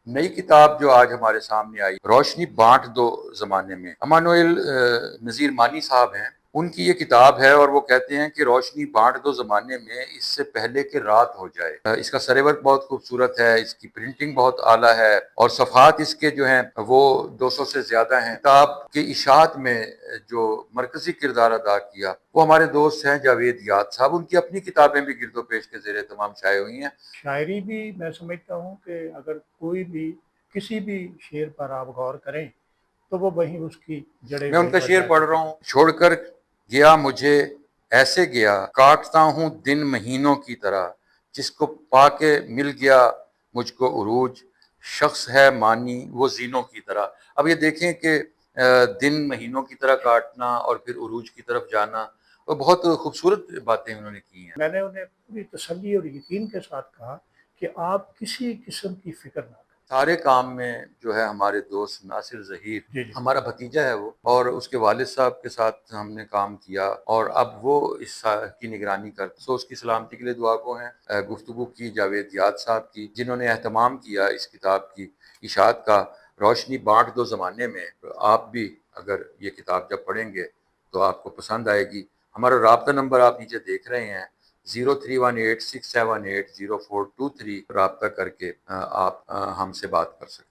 نئی کتاب جو آج ہمارے سامنے آئی، روشنی بانٹ دو زمانے میں، امانوئل نذیر مانی صاحب ہیں، ان کی یہ کتاب ہے اور وہ کہتے ہیں کہ روشنی بانٹ دو زمانے میں اس سے پہلے کہ رات ہو جائے۔ اس کا سرے ورک بہت خوبصورت ہے، اس کی پرنٹنگ بہت اعلیٰ ہے اور صفحات اس کے جو ہیں وہ 200 سے زیادہ ہیں۔ کتاب کی اشاعت میں جو مرکزی کردار ادا کیا وہ ہمارے دوست ہیں جاوید یاد صاحب، ان کی اپنی کتابیں بھی گرد و پیش کے زیر اہتمام شائع ہوئی ہیں۔ شاعری بھی میں سمجھتا ہوں کہ اگر کوئی بھی کسی بھی شعر پر آپ غور کریں تو وہ وہیں اس کی جڑیں میں ان وہیں کا پر شعر جا کے پڑھ رہا ہوں، چھوڑ کر گیا مجھے ایسے گیا، کاٹتا ہوں دن مہینوں کی طرح، جس کو پا کے مل گیا مجھ کو عروج، شخص ہے مانی وہ زینوں کی طرح۔ اب یہ دیکھیں کہ دن مہینوں کی طرح کاٹنا اور پھر عروج کی طرف جانا، وہ بہت خوبصورت باتیں انہوں نے کی ہیں۔ میں نے انہیں پوری تسلی اور یقین کے ساتھ کہا کہ آپ کسی قسم کی فکر نہ کریں۔ سارے کام میں جو ہے ہمارے دوست ناصر ظہیر، جی جی ہمارا بھتیجا ہے وہ، اور اس کے والد صاحب کے ساتھ ہم نے کام کیا اور اب وہ اس کی نگرانی کرتے، سو اس کی سلامتی کے لیے دعا گو ہیں۔ گفتگو کی جاوید یاد صاحب کی، جنہوں نے اہتمام کیا اس کتاب کی اشاعت کا، روشنی بانٹ دو زمانے میں۔ آپ بھی اگر یہ کتاب جب پڑھیں گے تو آپ کو پسند آئے گی۔ ہمارا رابطہ نمبر آپ نیچے دیکھ رہے ہیں، 0318678042 رابطہ کر کے آپ ہم سے بات کر سکتے ہیں۔